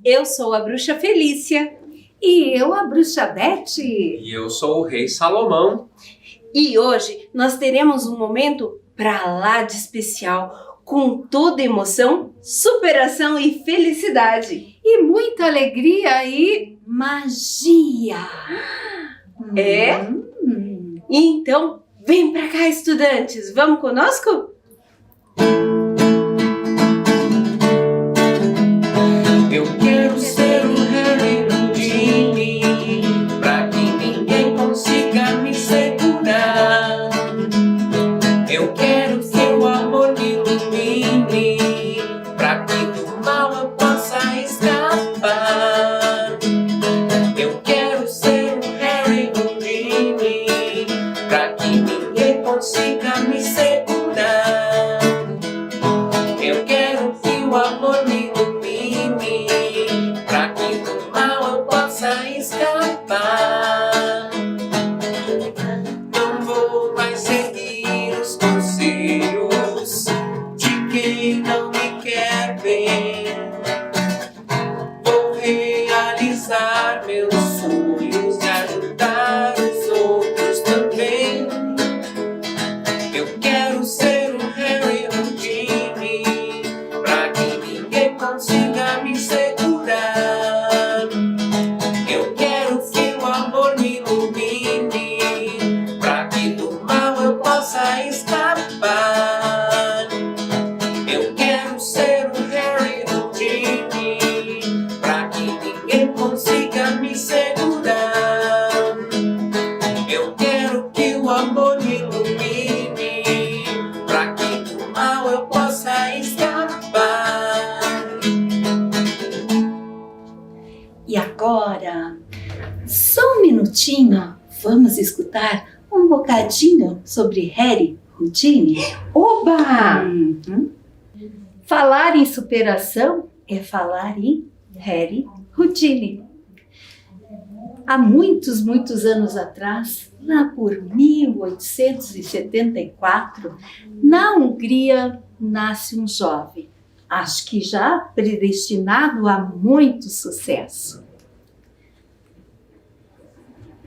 Eu sou a Bruxa Felícia. E eu, a Bruxa Beth. E eu sou o Rei Salomão. E hoje nós teremos um momento pra lá de especial, com toda emoção, superação e felicidade. E muita alegria e magia. É? Então, vem pra cá, estudantes. Vamos conosco? Eu quero ser um Harry Houdini, pra que ninguém consiga me segurar. Eu quero que o amor me ilumine, pra que do mal eu possa escapar. Eu quero ser um Harry Houdini, pra que ninguém consiga me segurar. Eu quero que o amor me ilumine, pra que do mal eu possa escapar. Não vou mais seguir os conselhos de quem não me quer bem. Vou realizar meus sonhos e ajudar os outros também. Eu quero ser um Harry Houdini, pra que ninguém consiga me segurar. Eu quero que o amor me ilumine, pra que do mal eu possa escapar. Eu quero ser um Harry Houdini, pra que ninguém consiga me segurar. Eu quero que o amor me ilumine, pra que do mal eu possa escapar. E agora, só um minutinho, vamos escutar um bocadinho sobre Harry Houdini? Oba! Falar em superação é falar em Harry Houdini. Há muitos anos atrás, lá por 1874, na Hungria nasce um jovem, acho que já predestinado a muito sucesso.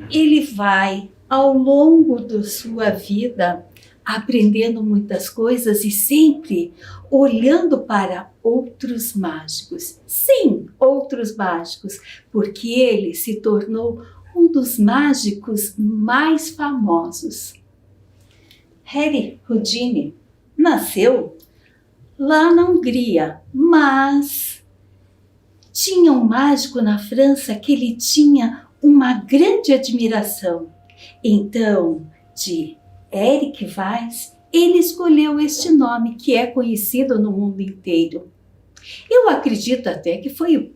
Ele vai, ao longo da sua vida, aprendendo muitas coisas e sempre olhando para outros mágicos. Sim, outros mágicos, porque ele se tornou um dos mágicos mais famosos. Harry Houdini nasceu lá na Hungria, mas tinha um mágico na França que ele tinha uma grande admiração. Então, de Eric Weiss, ele escolheu este nome que é conhecido no mundo inteiro. Eu acredito até que foi o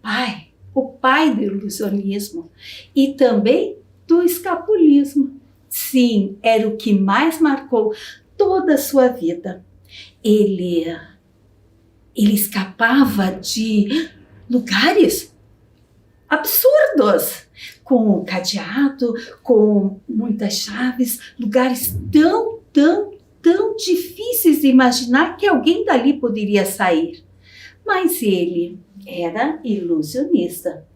pai do ilusionismo e também do escapulismo. Sim, era o que mais marcou toda a sua vida. Ele escapava de lugares absurdos, com cadeado, com muitas chaves, lugares tão difíceis de imaginar que alguém dali poderia sair. Mas ele era ilusionista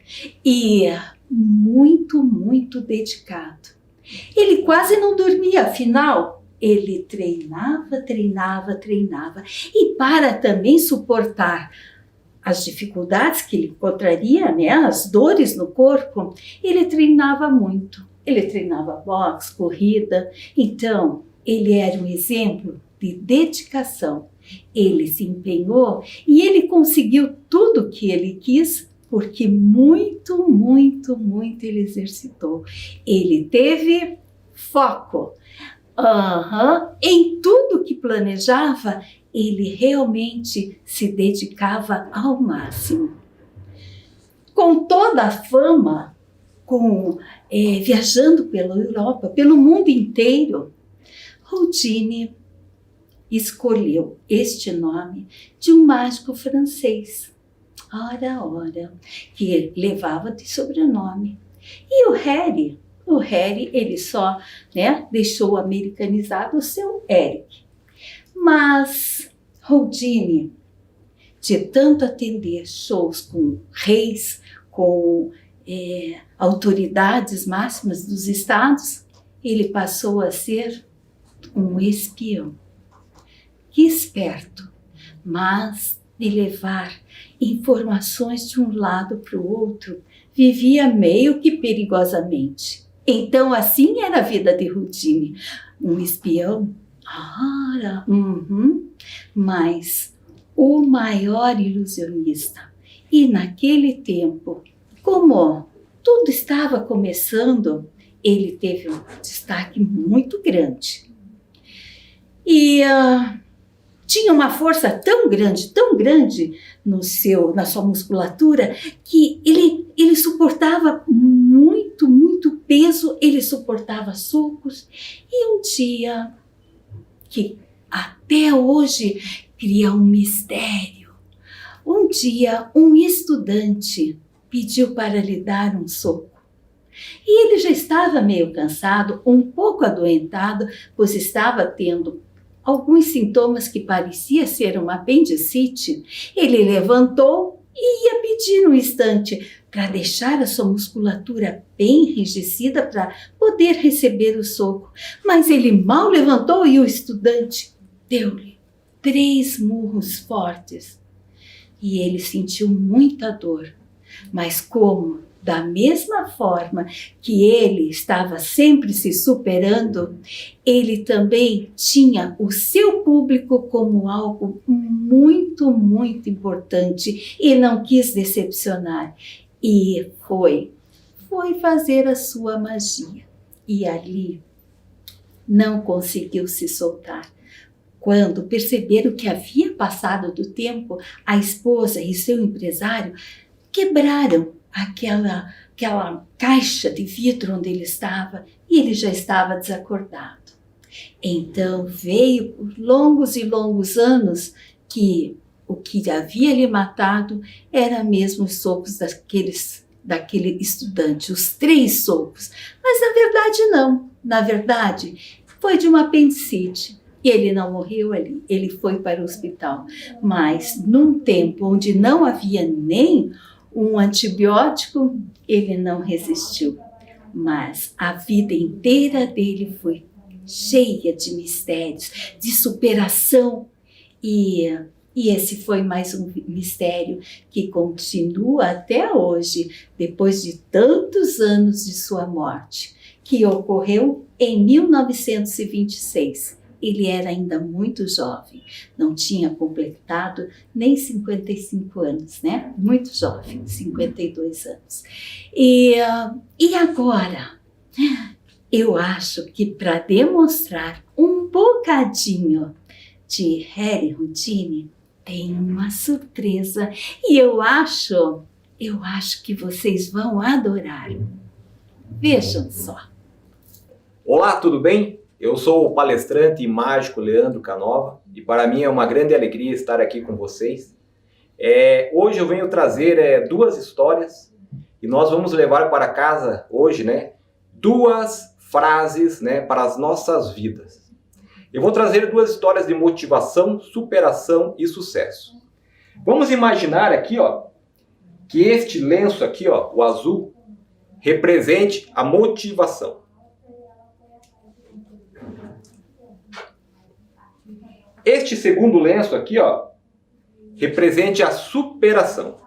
e muito dedicado. Ele quase não dormia, afinal, ele treinava. E para também suportar as dificuldades que ele encontraria, as dores no corpo, ele treinava muito. Ele treinava boxe, corrida. Então, ele era um exemplo de dedicação. Ele se empenhou e ele conseguiu tudo o que ele quis, porque muito ele exercitou. Ele teve foco. Em tudo que planejava, ele realmente se dedicava ao máximo. Com toda a fama, viajando pela Europa, pelo mundo inteiro, Houdini escolheu este nome de um mágico francês, ora, que levava de sobrenome. E o Harry, ele só deixou americanizado o seu Eric. Mas Houdini de tanto atender shows com reis, com autoridades máximas dos estados, ele passou a ser um espião. Que esperto, mas de levar informações de um lado para o outro, vivia meio que perigosamente. Então, assim era a vida de Houdini. Um espião, mas o maior ilusionista. E naquele tempo, como tudo estava começando, ele teve um destaque muito grande. E tinha uma força tão grande na sua musculatura, que ele suportava muito peso, ele suportava socos. E um dia, que até hoje cria um mistério, um dia um estudante pediu para lhe dar um soco. E ele já estava meio cansado, um pouco adoentado, pois estava tendo alguns sintomas que parecia ser uma apendicite. Ele levantou e ia pedir um instante para deixar a sua musculatura bem enrijecida para poder receber o soco. Mas ele mal levantou e o estudante deu-lhe 3 murros fortes. E ele sentiu muita dor. Mas como, da mesma forma que ele estava sempre se superando, ele também tinha o seu público como algo muito importante e não quis decepcionar. E foi fazer a sua magia. E ali não conseguiu se soltar. Quando perceberam que havia passado do tempo, a esposa e seu empresário quebraram aquela caixa de vidro onde ele estava, e ele já estava desacordado. Então veio por longos e longos anos que o que havia lhe matado era mesmo os socos daquele estudante, os 3 socos. Mas na verdade não, na verdade foi de uma apendicite. E ele não morreu ali, ele foi para o hospital. Mas num tempo onde não havia nem um antibiótico, ele não resistiu. Mas a vida inteira dele foi cheia de mistérios, de superação. E esse foi mais um mistério que continua até hoje, depois de tantos anos de sua morte, que ocorreu em 1926. Ele era ainda muito jovem, não tinha completado nem 55 anos, né? Muito jovem, 52 anos. E agora, eu acho que para demonstrar um bocadinho de Harry Houdini, tem uma surpresa e eu acho que vocês vão adorar. Vejam só. Olá, tudo bem? Eu sou o palestrante e mágico Leandro Canova e para mim é uma grande alegria estar aqui com vocês. Hoje eu venho trazer 2 histórias e nós vamos levar para casa hoje, 2 frases, para as nossas vidas. Eu vou trazer 2 histórias de motivação, superação e sucesso. Vamos imaginar aqui, que este lenço aqui, o azul, represente a motivação. Este segundo lenço aqui, represente a superação.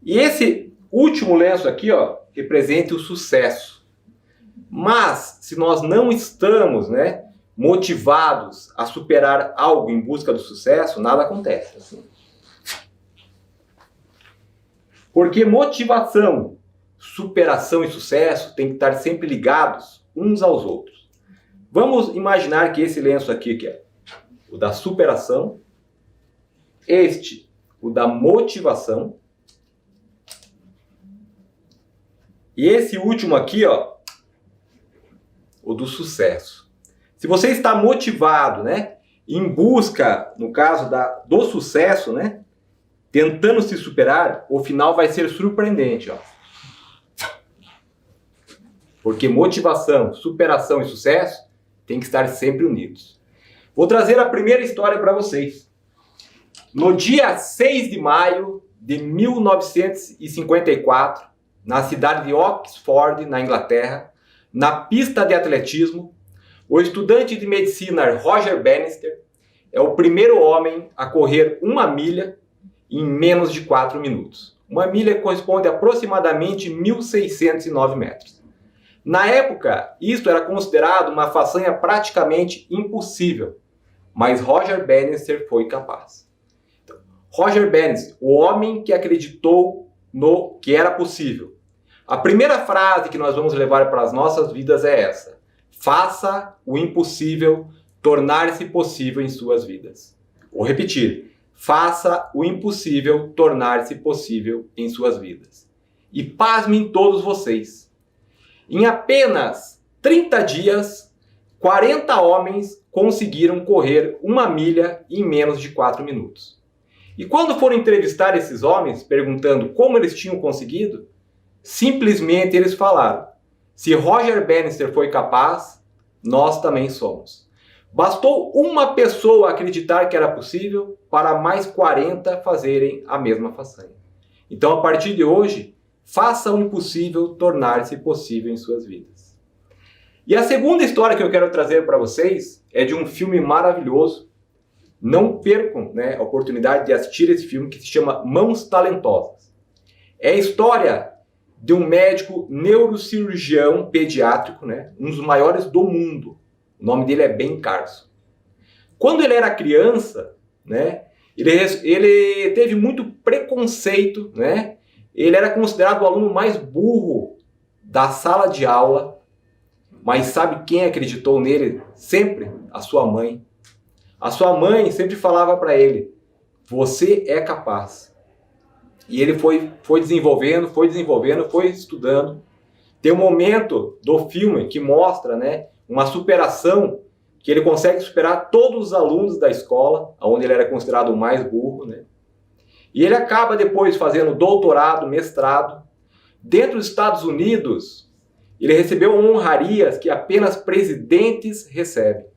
E esse último lenço aqui, representa o sucesso. Mas, se nós não estamos, motivados a superar algo em busca do sucesso, nada acontece. Assim. Porque motivação, superação e sucesso têm que estar sempre ligados uns aos outros. Vamos imaginar que esse lenço aqui, que é o da superação, este, o da motivação, e esse último aqui, o do sucesso. Se você está motivado, em busca, no caso do sucesso, tentando se superar, o final vai ser surpreendente, Porque motivação, superação e sucesso têm que estar sempre unidos. Vou trazer a primeira história para vocês. No dia 6 de maio de 1954, na cidade de Oxford, na Inglaterra, na pista de atletismo, o estudante de medicina Roger Bannister é o primeiro homem a correr 1 milha em menos de 4 minutos. 1 milha corresponde a aproximadamente 1.609 metros. Na época, isto era considerado uma façanha praticamente impossível, mas Roger Bannister foi capaz. Então, Roger Bannister, o homem que acreditou no que era possível. A primeira frase que nós vamos levar para as nossas vidas é essa: faça o impossível tornar-se possível em suas vidas. Vou repetir: faça o impossível tornar-se possível em suas vidas. E pasmem todos vocês. Em apenas 30 dias, 40 homens conseguiram correr 1 milha em menos de 4 minutos. E quando foram entrevistar esses homens, perguntando como eles tinham conseguido, simplesmente eles falaram: se Roger Bannister foi capaz, nós também somos. Bastou uma pessoa acreditar que era possível para mais 40 fazerem a mesma façanha. Então, a partir de hoje, faça o impossível tornar-se possível em suas vidas. E a segunda história que eu quero trazer para vocês é de um filme maravilhoso. Não percam, a oportunidade de assistir esse filme, que se chama Mãos Talentosas. É a história de um médico neurocirurgião pediátrico, um dos maiores do mundo. O nome dele é Ben Carson. Quando ele era criança, ele teve muito preconceito, Ele era considerado o aluno mais burro da sala de aula, mas sabe quem acreditou nele sempre? A sua mãe. A sua mãe sempre falava para ele: você é capaz. E ele foi desenvolvendo, foi estudando. Tem um momento do filme que mostra, uma superação, que ele consegue superar todos os alunos da escola, onde ele era considerado o mais burro, E ele acaba depois fazendo doutorado, mestrado. Dentro dos Estados Unidos, ele recebeu honrarias que apenas presidentes recebem.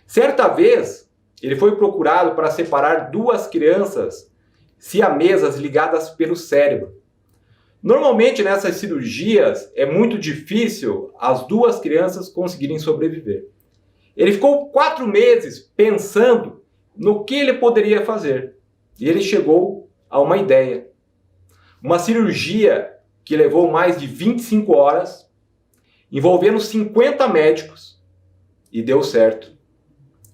Certa vez, ele foi procurado para separar 2 crianças siamesas ligadas pelo cérebro. Normalmente, nessas cirurgias, é muito difícil as 2 crianças conseguirem sobreviver. Ele ficou 4 meses pensando no que ele poderia fazer. E ele chegou a uma ideia. Uma cirurgia que levou mais de 25 horas, envolvendo 50 médicos, e deu certo.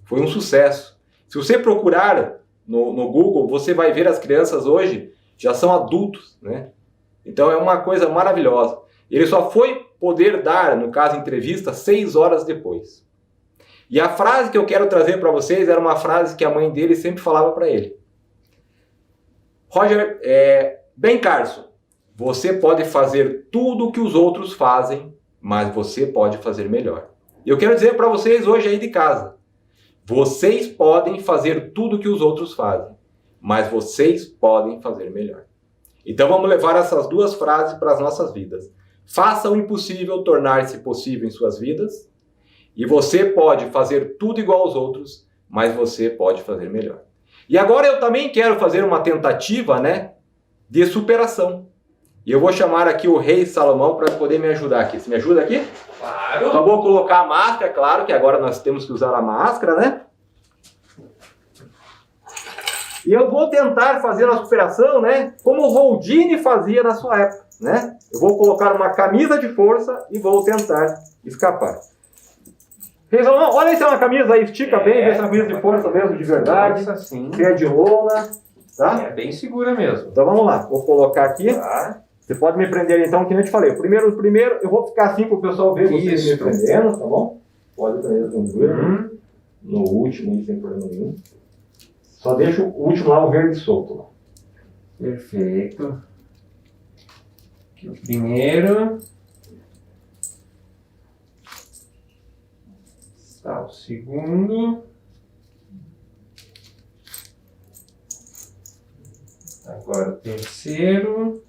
Foi um sucesso. Se você procurar no Google, você vai ver as crianças hoje já são adultos, Então é uma coisa maravilhosa. Ele só foi poder dar, no caso, entrevista 6 horas depois. E a frase que eu quero trazer para vocês era uma frase que a mãe dele sempre falava para ele. Roger, Ben Carson, você pode fazer tudo o que os outros fazem, mas você pode fazer melhor. Eu quero dizer para vocês hoje aí de casa, vocês podem fazer tudo o que os outros fazem, mas vocês podem fazer melhor. Então vamos levar essas 2 frases para as nossas vidas. Faça o impossível tornar-se possível em suas vidas, e você pode fazer tudo igual aos outros, mas você pode fazer melhor. E agora eu também quero fazer uma tentativa, de superação. E eu vou chamar aqui o rei Salomão para poder me ajudar aqui. Você me ajuda aqui? Claro. Então vou colocar a máscara, claro que agora nós temos que usar a máscara, E eu vou tentar fazer a superação, como o Houdini fazia na sua época, Eu vou colocar uma camisa de força e vou tentar escapar. Rei Salomão, olha aí se é uma camisa aí, estica bem, vê se é uma camisa de força mesmo, de verdade. Assim. Se é de lona, tá? É bem segura mesmo. Então vamos lá, vou colocar aqui. Tá. Você pode me prender então, que nem eu te falei. Primeiro eu vou ficar assim para o pessoal ver você Isso. me prendendo, tá bom? Pode prender tranquilo. No último, sem problema nenhum. Só deixa o último lá, o verde solto. Lá. Perfeito. Aqui o primeiro. Tá, o segundo. Agora o terceiro.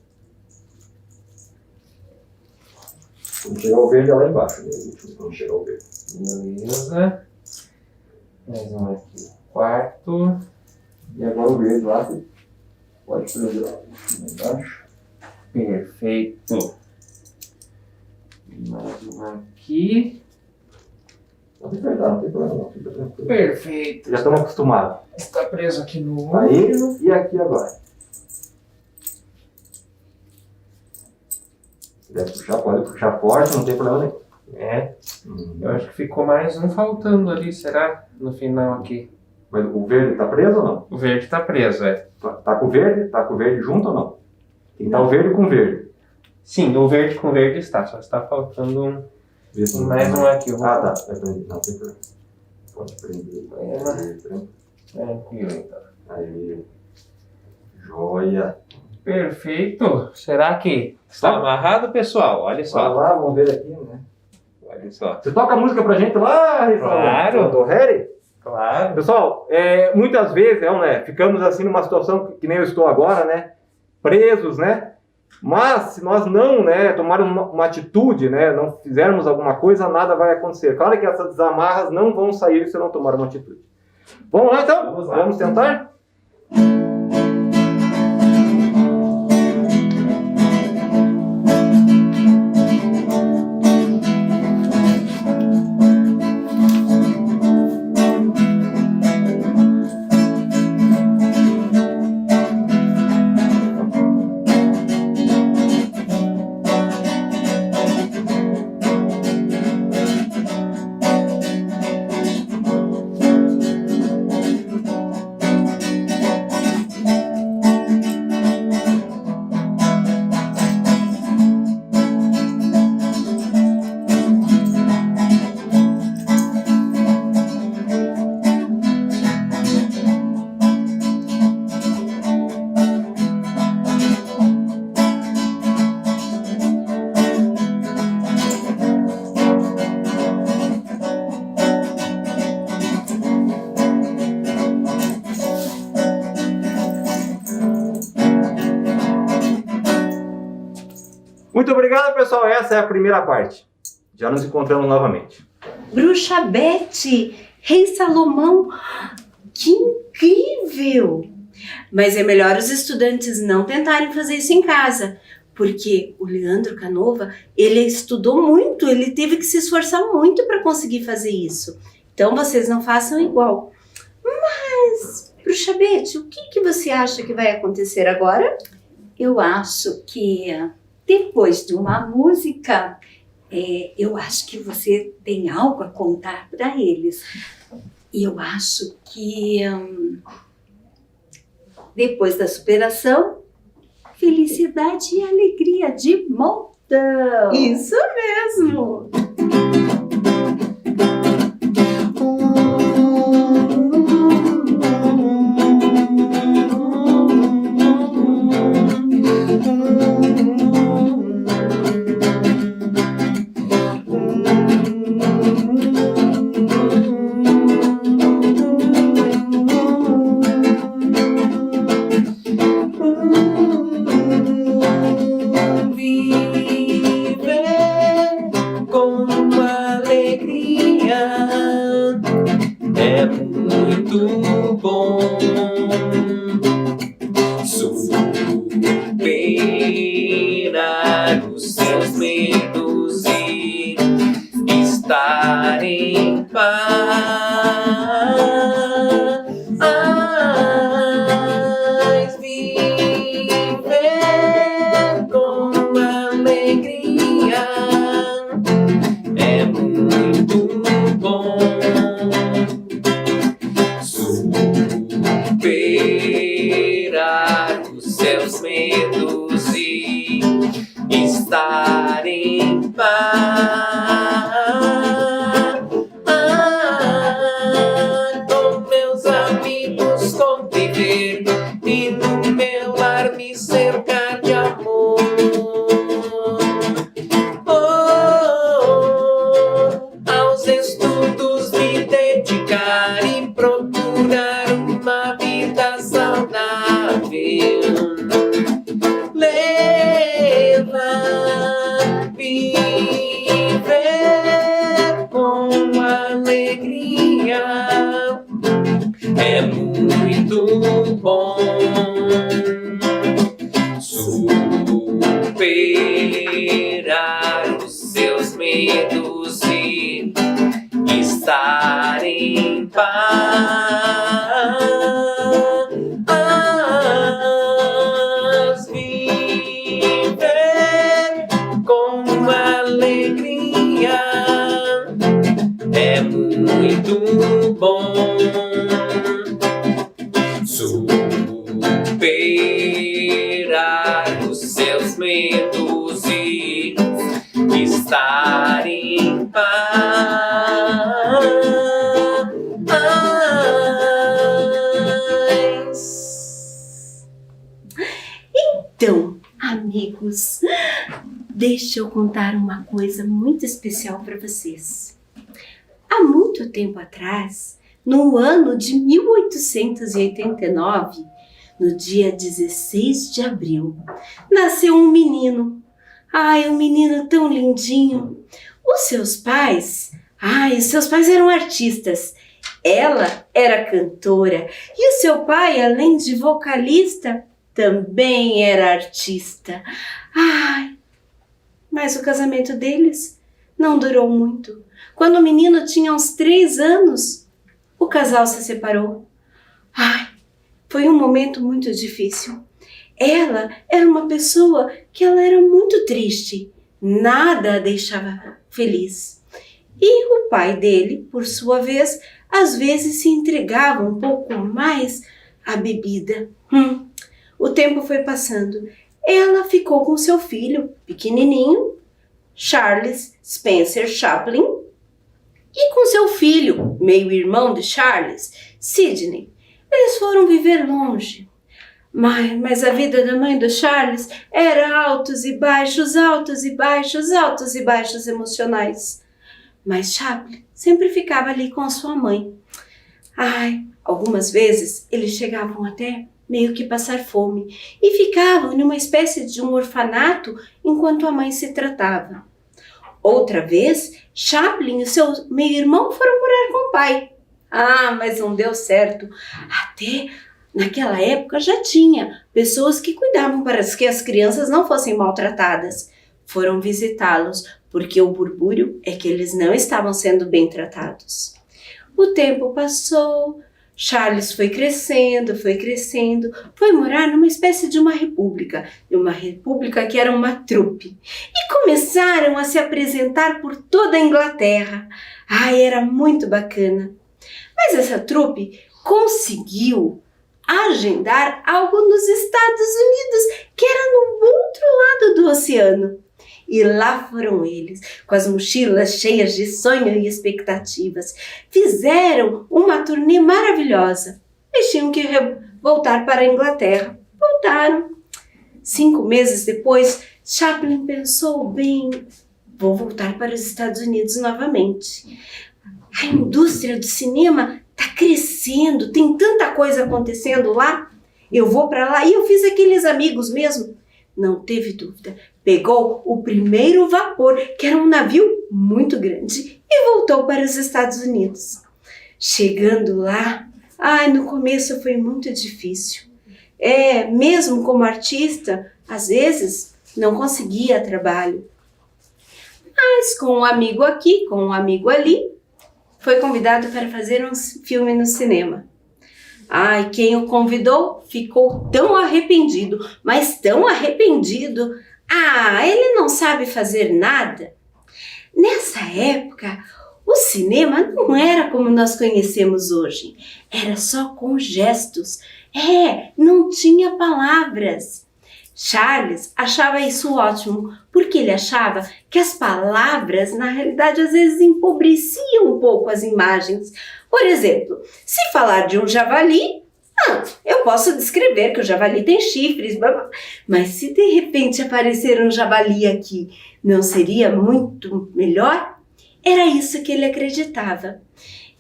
Vou chegar o verde é lá embaixo, né? Quando chegar o verde. Beleza. Mais um aqui. Quarto. E agora o verde lá, pode prender lá embaixo. Perfeito. Mais um aqui. Pode apertar, não tem problema não, fica tranquilo. Perfeito. Já estamos acostumados. Está preso aqui no Aí olho. e aqui agora. Se quiser puxar, pode puxar forte, não tem problema nenhum. É. Eu acho que ficou mais um faltando ali, será? No final aqui. Mas o verde tá preso ou não? O verde tá preso, é. Tá com o verde? Tá com o verde junto ou não? Tem que estar o verde com o verde. Sim, o verde com verde está. Só está faltando um. Vê se não Mais tá. um aqui. Eu vou... Ah, tá. Vai prender. Não, tem problema. Pode prender. Tranquilo, então. Aí. Joia. Perfeito. Será que está amarrado, pessoal? Olha Vai só. lá, vamos ver aqui, né? Olha só. Você toca a música pra gente lá, Rafael? Claro. Do Harry? Claro. Pessoal, muitas vezes, né, ficamos assim numa situação que nem eu estou agora, né? Presos, né? Mas se nós não, né, tomarmos uma atitude, né, não fizermos alguma coisa, nada vai acontecer. Claro que essas desamarras não vão sair se não tomar uma atitude. Vamos lá então? Vamos lá. Vamos tentar? Muito obrigado, pessoal. Essa é a primeira parte. Já nos encontramos novamente. Bruxa Beth, Rei Salomão, que incrível! Mas é melhor os estudantes não tentarem fazer isso em casa, porque o Leandro Canova, ele estudou muito, ele teve que se esforçar muito para conseguir fazer isso. Então vocês não façam igual. Mas, Bruxa Beth, o que você acha que vai acontecer agora? Eu acho que depois de uma música, eu acho que você tem algo a contar para eles. E eu acho que depois da superação, felicidade e alegria de montão. Isso mesmo! Superar os seus medos e estar em paz, viver com alegria é muito bom. Superar os seus medos e estar em paz. Com meus amigos conviver e no meu lar me cercar de amor. Aos estudos me dedicar e procurar uma vida saudável. Leva vida muito bom. Superar os seus medos e estar em paz, viver com alegria é muito bom. Superar os seus medos e estar em paz. Então, amigos, deixa eu contar uma coisa muito especial para vocês. Há muito tempo atrás, no ano de 1889, no dia 16 de abril, nasceu um menino. Ai, um menino tão lindinho. Os seus pais eram artistas. Ela era cantora e o seu pai, além de vocalista, também era artista. Ai, mas o casamento deles não durou muito. Quando o menino tinha uns 3 anos, o casal se separou. Ai, foi um momento muito difícil. Ela era uma pessoa que ela era muito triste. Nada a deixava feliz. E o pai dele, por sua vez, às vezes se entregava um pouco mais à bebida. O tempo foi passando. Ela ficou com seu filho, pequenininho, Charles Spencer Chaplin, e com seu filho, meio-irmão de Charles, Sidney. Eles foram viver longe. Mas a vida da mãe do Charles era altos e baixos, altos e baixos, altos e baixos emocionais. Mas Chaplin sempre ficava ali com a sua mãe. Ai, algumas vezes eles chegavam até meio que passar fome e ficavam numa espécie de um orfanato enquanto a mãe se tratava. Outra vez, Chaplin e seu meio-irmão foram morar com o pai. Mas não deu certo. Até naquela época já tinha pessoas que cuidavam para que as crianças não fossem maltratadas. Foram visitá-los, porque o burbúrio é que eles não estavam sendo bem tratados. O tempo passou, Charles foi crescendo, foi morar numa espécie de uma república que era uma trupe. E começaram a se apresentar por toda a Inglaterra. Era muito bacana. Mas essa trupe conseguiu agendar algo nos Estados Unidos, que era no outro lado do oceano. E lá foram eles, com as mochilas cheias de sonho e expectativas. Fizeram uma turnê maravilhosa. Eles tinham que voltar para a Inglaterra. Voltaram. 5 meses depois, Chaplin pensou bem, vou voltar para os Estados Unidos novamente. A indústria do cinema está crescendo, tem tanta coisa acontecendo lá. Eu vou para lá e eu fiz aqueles amigos mesmo. Não teve dúvida. Pegou o primeiro vapor, que era um navio muito grande, e voltou para os Estados Unidos. Chegando lá, no começo foi muito difícil. Mesmo como artista, às vezes não conseguia trabalho. Mas com um amigo aqui, com um amigo ali, foi convidado para fazer um filme no cinema. Quem o convidou ficou tão arrependido, mas tão arrependido. Ele não sabe fazer nada. Nessa época, o cinema não era como nós conhecemos hoje. Era só com gestos. Não tinha palavras. Charles achava isso ótimo, porque ele achava que as palavras, na realidade, às vezes empobreciam um pouco as imagens. Por exemplo, se falar de um javali, eu posso descrever que o javali tem chifres, mas se de repente aparecer um javali aqui, não seria muito melhor? Era isso que ele acreditava.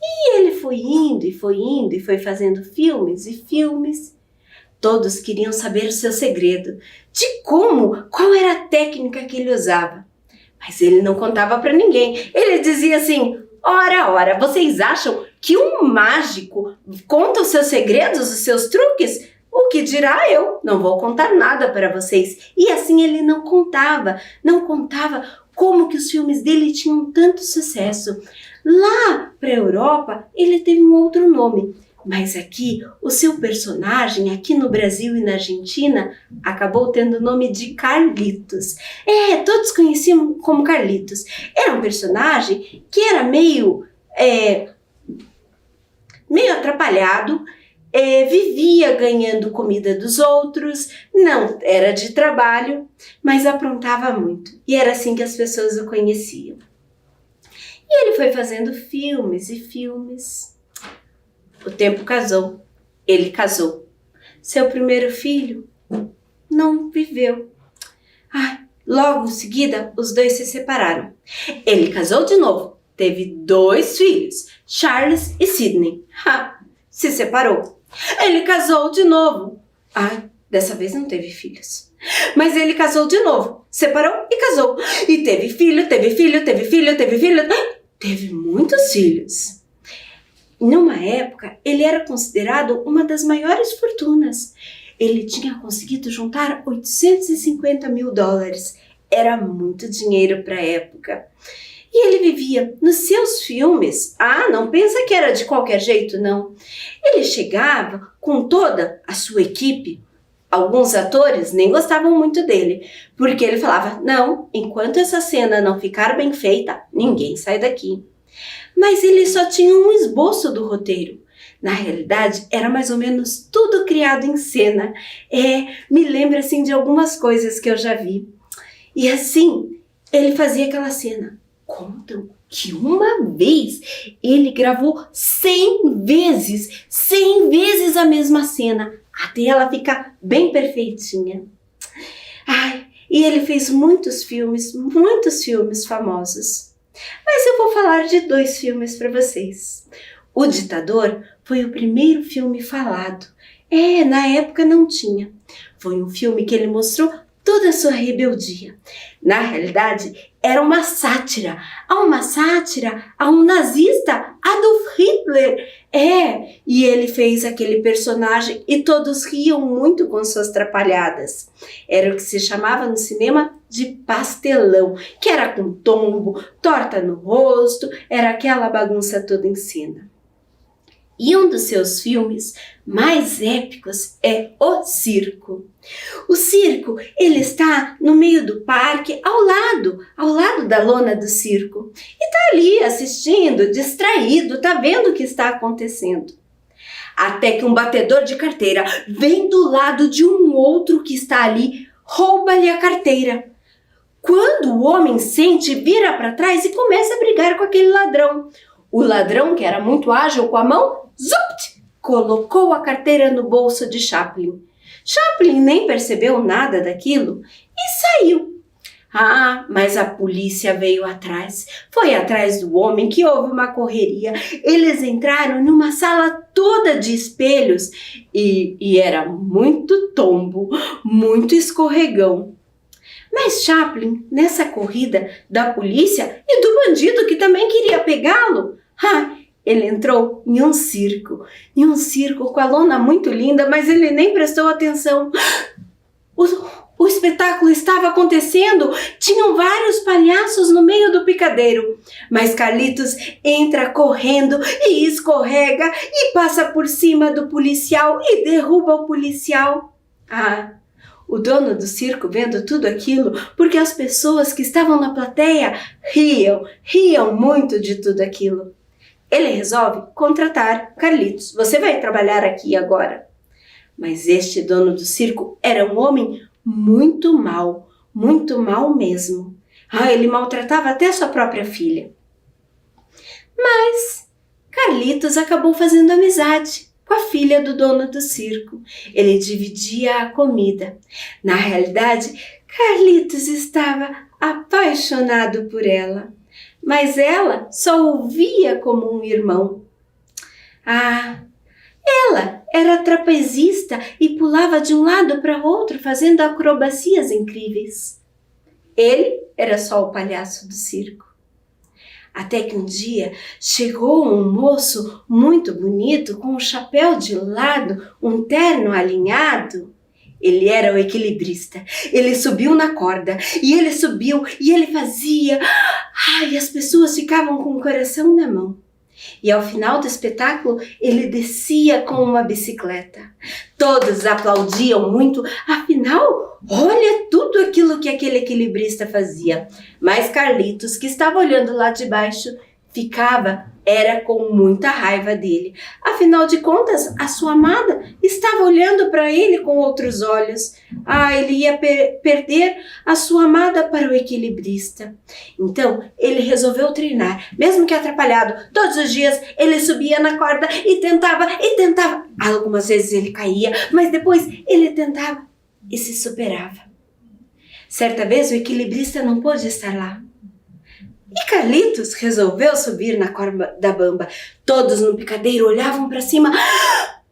E ele foi indo e foi fazendo filmes e filmes. Todos queriam saber o seu segredo, qual era a técnica que ele usava. Mas ele não contava para ninguém. Ele dizia assim: ora, vocês acham que um mágico conta os seus segredos, os seus truques? O que dirá eu? Não vou contar nada para vocês. E assim ele não contava como que os filmes dele tinham tanto sucesso. Lá para a Europa, ele teve um outro nome. Mas aqui, o seu personagem, aqui no Brasil e na Argentina, acabou tendo o nome de Carlitos. Todos conheciam como Carlitos. Era um personagem que era meio atrapalhado, vivia ganhando comida dos outros, não era de trabalho, mas aprontava muito. E era assim que as pessoas o conheciam. E ele foi fazendo filmes e filmes. O tempo casou, ele casou. Seu primeiro filho não viveu. Logo em seguida, os dois se separaram. Ele casou de novo, teve 2 filhos, Charles e Sidney. Se separou. Ele casou de novo. Dessa vez não teve filhos. Mas ele casou de novo, separou e casou. E teve filho, teve filho, teve filho, teve filho. Teve muitos filhos. Numa época, ele era considerado uma das maiores fortunas. Ele tinha conseguido juntar $850 mil. Era muito dinheiro para a época. E ele vivia nos seus filmes. Não pensa que era de qualquer jeito, não. Ele chegava com toda a sua equipe. Alguns atores nem gostavam muito dele, porque ele falava, não, enquanto essa cena não ficar bem feita, ninguém sai daqui. Mas ele só tinha um esboço do roteiro. Na realidade, era mais ou menos tudo criado em cena. Me lembra assim de algumas coisas que eu já vi. E assim, ele fazia aquela cena. Contam que uma vez ele gravou 100 vezes a mesma cena, até ela ficar bem perfeitinha. E ele fez muitos filmes famosos. Mas eu vou falar de 2 filmes para vocês. O Ditador foi o primeiro filme falado. Na época não tinha. Foi um filme que ele mostrou toda a sua rebeldia. Na realidade, era uma sátira a um nazista, Adolf Hitler. E ele fez aquele personagem e todos riam muito com suas trapalhadas. Era o que se chamava no cinema de pastelão, que era com tombo, torta no rosto, era aquela bagunça toda em cena. E um dos seus filmes mais épicos é O Circo. O circo, ele está no meio do parque, ao lado da lona do circo. E tá ali assistindo, distraído, tá vendo o que está acontecendo. Até que um batedor de carteira vem do lado de um outro que está ali, rouba-lhe a carteira. Quando o homem sente, vira para trás e começa a brigar com aquele ladrão. O ladrão, que era muito ágil com a mão, zupt, colocou a carteira no bolso de Chaplin. Chaplin nem percebeu nada daquilo e saiu. Mas a polícia veio atrás. Foi atrás do homem, que houve uma correria. Eles entraram numa sala toda de espelhos e era muito tombo, muito escorregão. Mas Chaplin, nessa corrida da polícia e do bandido que também queria pegá-lo, ele entrou em um circo com a lona muito linda, mas ele nem prestou atenção. O espetáculo estava acontecendo, tinham vários palhaços no meio do picadeiro, mas Carlitos entra correndo e escorrega e passa por cima do policial e derruba o policial. O dono do circo, vendo tudo aquilo, porque as pessoas que estavam na plateia riam muito de tudo aquilo. Ele resolve contratar Carlitos. Você vai trabalhar aqui agora. Mas este dono do circo era um homem muito mal mesmo. Ele maltratava até sua própria filha. Mas Carlitos acabou fazendo amizade com a filha do dono do circo. Ele dividia a comida. Na realidade, Carlitos estava apaixonado por ela, mas ela só o via como um irmão. Ela era trapezista e pulava de um lado para outro fazendo acrobacias incríveis. Ele era só o palhaço do circo. Até que um dia chegou um moço muito bonito, com um chapéu de lado, um terno alinhado. Ele era o equilibrista. Ele subiu na corda, e ele subiu, e ele fazia. Ai, as pessoas ficavam com o coração na mão. E ao final do espetáculo, ele descia com uma bicicleta. Todos aplaudiam muito, afinal, olha tudo aquilo que aquele equilibrista fazia. Mas Carlitos, que estava olhando lá de baixo, era com muita raiva dele. Afinal de contas, a sua amada estava olhando para ele com outros olhos. Ele ia perder a sua amada para o equilibrista. Então, ele resolveu treinar, mesmo que atrapalhado. Todos os dias, ele subia na corda e tentava. Algumas vezes ele caía, mas depois ele tentava e se superava. Certa vez, o equilibrista não pôde estar lá. E Carlitos resolveu subir na corda bamba. Todos no picadeiro olhavam para cima.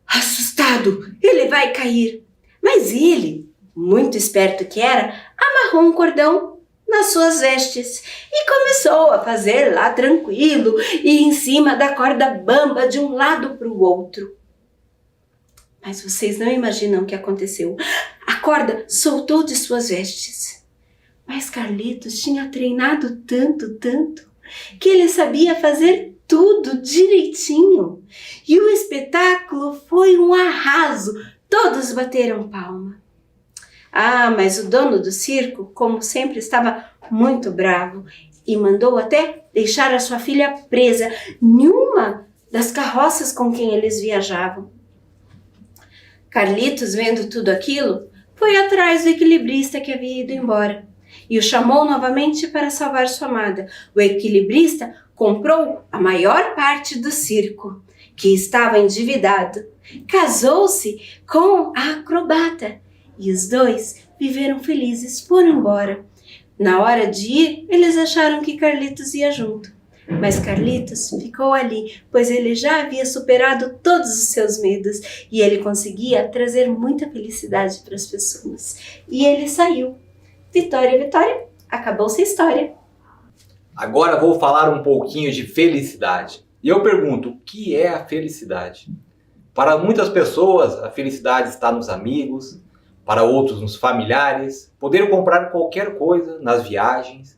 Assustado, ele vai cair. Mas ele, muito esperto que era, amarrou um cordão nas suas vestes e começou a fazer lá tranquilo e em cima da corda bamba de um lado para o outro. Mas vocês não imaginam o que aconteceu. A corda soltou de suas vestes. Mas Carlitos tinha treinado tanto, que ele sabia fazer tudo direitinho. E o espetáculo foi um arraso. Todos bateram palma. Mas o dono do circo, como sempre, estava muito bravo e mandou até deixar a sua filha presa em uma das carroças com quem eles viajavam. Carlitos, vendo tudo aquilo, foi atrás do equilibrista que havia ido embora e o chamou novamente para salvar sua amada. O equilibrista comprou a maior parte do circo, que estava endividado, casou-se com a acrobata e os dois viveram felizes, foram embora. Na hora de ir, eles acharam que Carlitos ia junto. Mas Carlitos ficou ali, pois ele já havia superado todos os seus medos e ele conseguia trazer muita felicidade para as pessoas. E ele saiu. Vitória, Vitória, acabou-se a história. Agora vou falar um pouquinho de felicidade. E eu pergunto, o que é a felicidade? Para muitas pessoas, a felicidade está nos amigos, para outros nos familiares, poder comprar qualquer coisa nas viagens.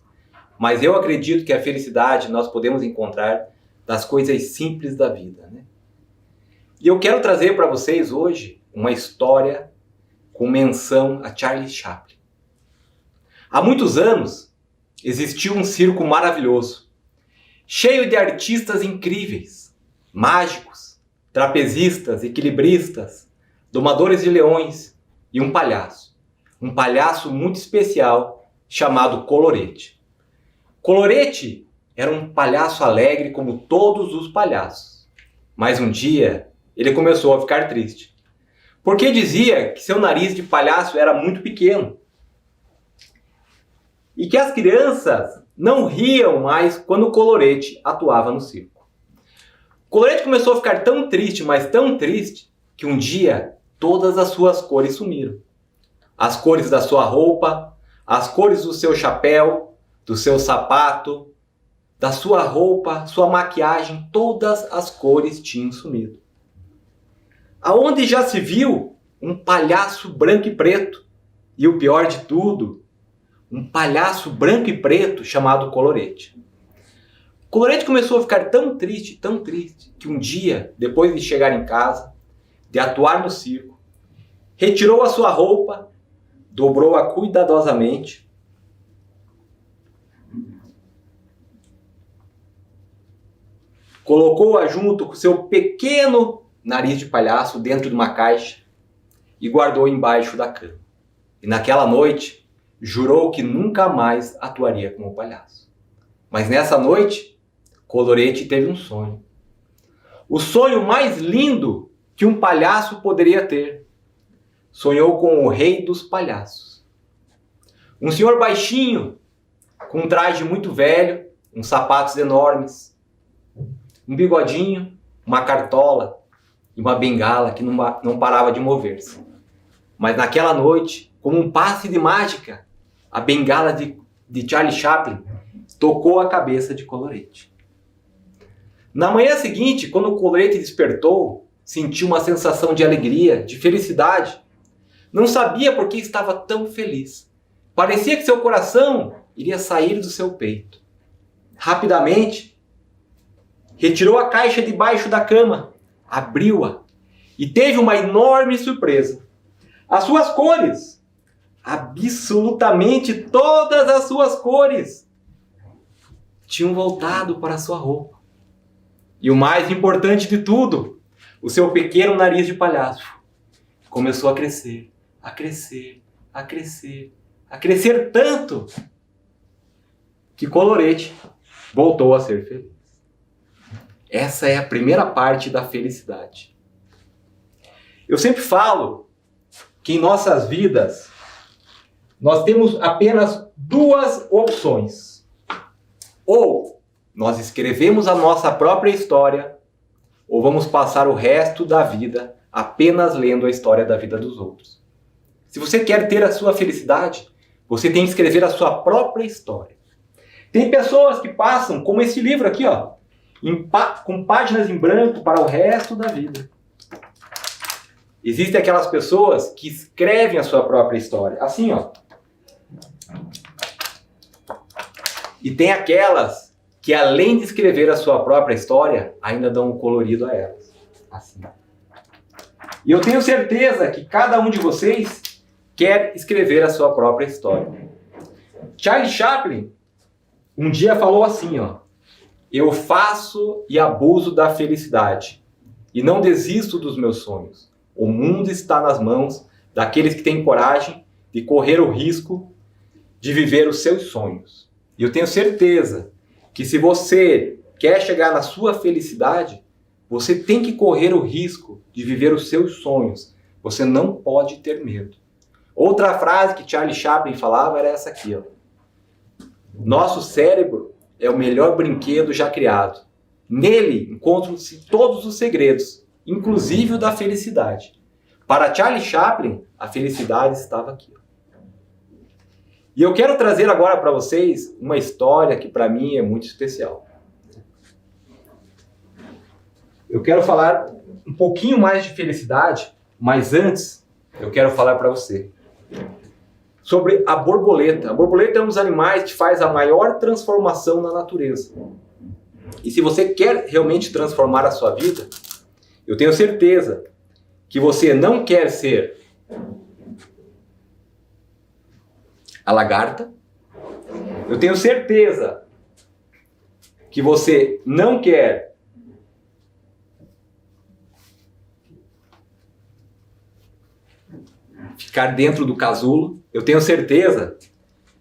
Mas eu acredito que a felicidade nós podemos encontrar das coisas simples da vida, né? E eu quero trazer para vocês hoje uma história com menção a Charlie Chaplin. Há muitos anos existiu um circo maravilhoso, cheio de artistas incríveis, mágicos, trapezistas, equilibristas, domadores de leões e um palhaço muito especial chamado Colorete. Colorete era um palhaço alegre como todos os palhaços, mas um dia ele começou a ficar triste, porque dizia que seu nariz de palhaço era muito pequeno e que as crianças não riam mais quando o Colorete atuava no circo. Colorete começou a ficar tão triste, mas tão triste, que um dia todas as suas cores sumiram. As cores da sua roupa, as cores do seu chapéu, do seu sapato, da sua roupa, sua maquiagem, todas as cores tinham sumido. Aonde já se viu um palhaço branco e preto, e o pior de tudo, um palhaço branco e preto chamado Colorete. Colorete começou a ficar tão triste, que um dia, depois de chegar em casa, de atuar no circo, retirou a sua roupa, dobrou-a cuidadosamente, colocou-a junto com seu pequeno nariz de palhaço dentro de uma caixa e guardou embaixo da cama. E naquela noite, jurou que nunca mais atuaria como palhaço. Mas nessa noite, Colorete teve um sonho. O sonho mais lindo que um palhaço poderia ter. Sonhou com o rei dos palhaços. Um senhor baixinho, com um traje muito velho, uns sapatos enormes, um bigodinho, uma cartola e uma bengala que não parava de mover-se. Mas naquela noite, como um passe de mágica, a bengala de Charlie Chaplin tocou a cabeça de Colorete. Na manhã seguinte, quando o colorete despertou, sentiu uma sensação de alegria, de felicidade. Não sabia por que estava tão feliz. Parecia que seu coração iria sair do seu peito. Rapidamente, retirou a caixa debaixo da cama, abriu-a e teve uma enorme surpresa. As suas cores, absolutamente todas as suas cores, tinham voltado para a sua roupa. E o mais importante de tudo, o seu pequeno nariz de palhaço começou a crescer, a crescer, a crescer, a crescer tanto que Colorete voltou a ser feliz. Essa é a primeira parte da felicidade. Eu sempre falo que em nossas vidas nós temos apenas duas opções. Ou nós escrevemos a nossa própria história, ou vamos passar o resto da vida apenas lendo a história da vida dos outros. Se você quer ter a sua felicidade, você tem que escrever a sua própria história. Tem pessoas que passam, como esse livro aqui, ó, com páginas em branco para o resto da vida. Existem aquelas pessoas que escrevem a sua própria história, assim, ó. E tem aquelas que, além de escrever a sua própria história, ainda dão um colorido a elas. Assim. E eu tenho certeza que cada um de vocês quer escrever a sua própria história. Charlie Chaplin um dia falou assim, ó: eu faço e abuso da felicidade e não desisto dos meus sonhos. O mundo está nas mãos daqueles que têm coragem de correr o risco de viver os seus sonhos. E eu tenho certeza que se você quer chegar na sua felicidade, você tem que correr o risco de viver os seus sonhos. Você não pode ter medo. Outra frase que Charlie Chaplin falava era essa aqui, ó: nosso cérebro é o melhor brinquedo já criado. Nele encontram-se todos os segredos, inclusive o da felicidade. Para Charlie Chaplin, a felicidade estava aqui. E eu quero trazer agora para vocês uma história que para mim é muito especial. Eu quero falar um pouquinho mais de felicidade, mas antes eu quero falar para você sobre a borboleta. A borboleta é um dos animais que faz a maior transformação na natureza. E se você quer realmente transformar a sua vida, eu tenho certeza que você não quer ser a lagarta. Eu tenho certeza que você não quer ficar dentro do casulo. Eu tenho certeza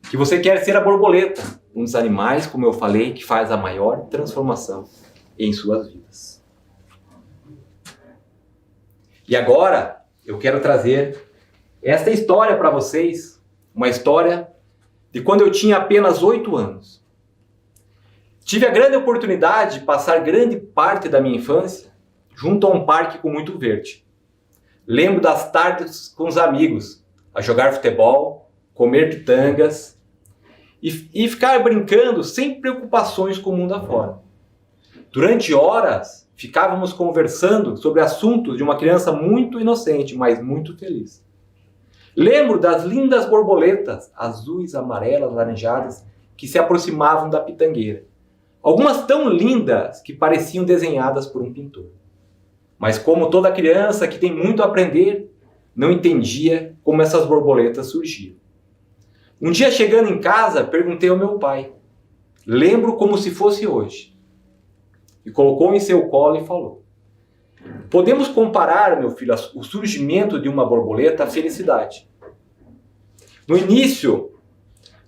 que você quer ser a borboleta, um dos animais, como eu falei, que faz a maior transformação em suas vidas. E agora eu quero trazer esta história para vocês, uma história de quando eu tinha apenas 8 anos. Tive a grande oportunidade de passar grande parte da minha infância junto a um parque com muito verde. Lembro das tardes com os amigos, a jogar futebol, comer pitangas e ficar brincando sem preocupações com o mundo afora. Durante horas, ficávamos conversando sobre assuntos de uma criança muito inocente, mas muito feliz. Lembro das lindas borboletas, azuis, amarelas, laranjadas, que se aproximavam da pitangueira. Algumas tão lindas que pareciam desenhadas por um pintor. Mas como toda criança que tem muito a aprender, não entendia como essas borboletas surgiam. Um dia, chegando em casa, perguntei ao meu pai. Lembro como se fosse hoje. E colocou em seu colo e falou: podemos comparar, meu filho, o surgimento de uma borboleta à felicidade. No início,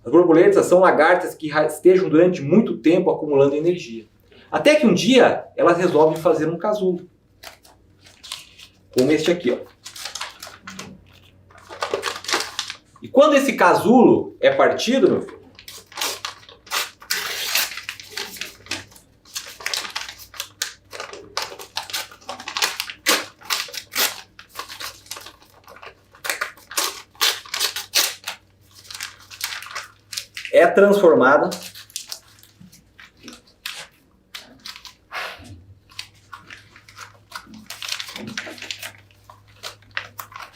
as borboletas são lagartas que estejam durante muito tempo acumulando energia. Até que um dia, elas resolvem fazer um casulo. Como este aqui, ó. E quando esse casulo é partido, meu filho, é transformada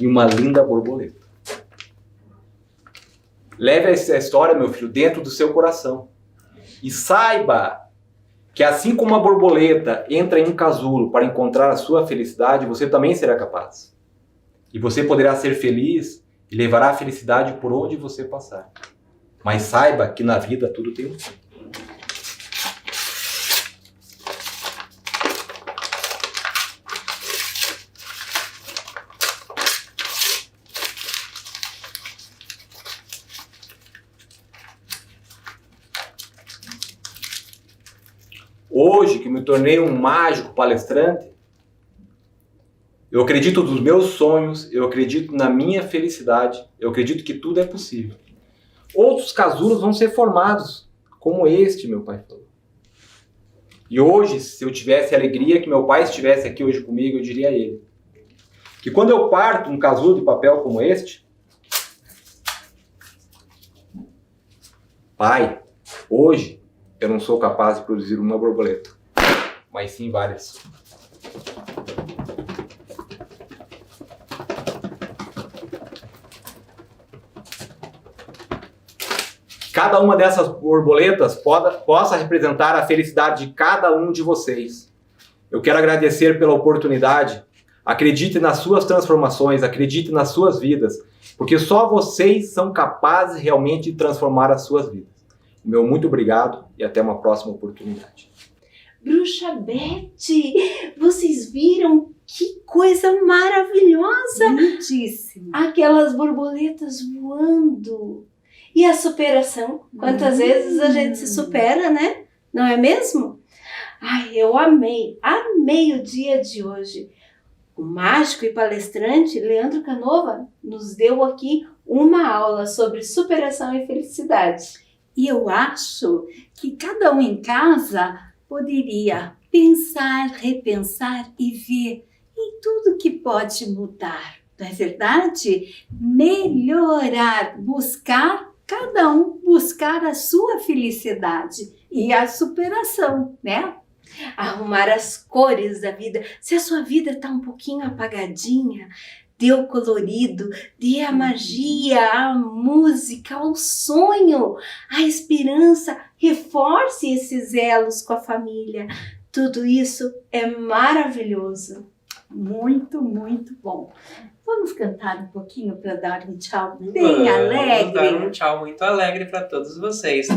e uma linda borboleta. Leve essa história, meu filho, dentro do seu coração. E saiba que assim como a borboleta entra em um casulo para encontrar a sua felicidade, você também será capaz. E você poderá ser feliz e levará a felicidade por onde você passar. Mas saiba que na vida tudo tem um fim. Hoje, que me tornei um mágico palestrante, eu acredito nos meus sonhos, eu acredito na minha felicidade, eu acredito que tudo é possível. Outros casulos vão ser formados, como este, meu pai falou. E hoje, se eu tivesse a alegria que meu pai estivesse aqui hoje comigo, eu diria a ele que quando eu parto um casulo de papel como este, pai, hoje eu não sou capaz de produzir uma borboleta, mas sim várias. Cada uma dessas borboletas possa representar a felicidade de cada um de vocês. Eu quero agradecer pela oportunidade. Acredite nas suas transformações, acredite nas suas vidas, porque só vocês são capazes realmente de transformar as suas vidas. Meu muito obrigado e até uma próxima oportunidade. Bruxa Beth, vocês viram que coisa maravilhosa? Lindíssimo. Aquelas borboletas voando. E a superação? Quantas vezes a gente se supera, né? Não é mesmo? Ai, eu amei o dia de hoje. O mágico e palestrante Leandro Canova nos deu aqui uma aula sobre superação e felicidade. E eu acho que cada um em casa poderia pensar, repensar e ver em tudo que pode mudar, não é verdade? Melhorar, cada um buscar a sua felicidade e a superação, né? Arrumar as cores da vida. Se a sua vida está um pouquinho apagadinha, dê o colorido, dê a magia, a música, o sonho, a esperança, reforce esses elos com a família. Tudo isso é maravilhoso. Muito, muito bom. Vamos cantar um pouquinho para dar um tchau bem alegre? Vamos dar um tchau muito alegre para todos vocês.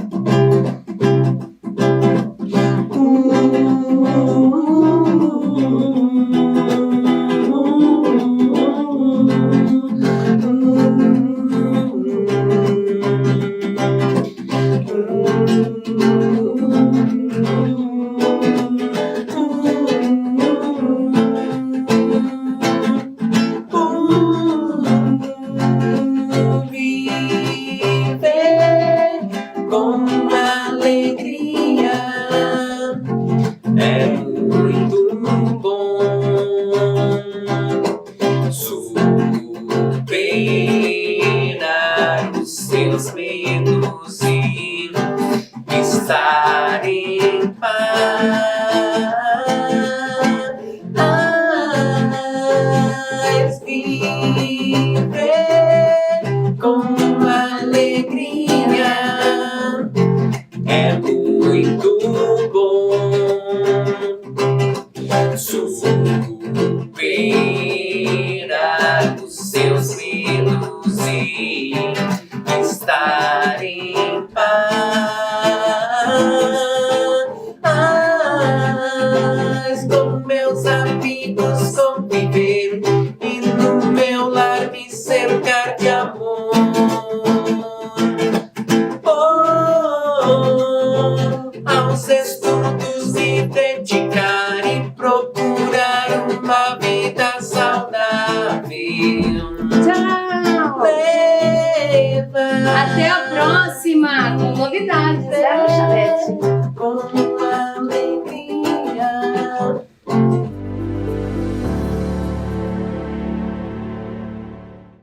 Até a próxima, com novidades, né?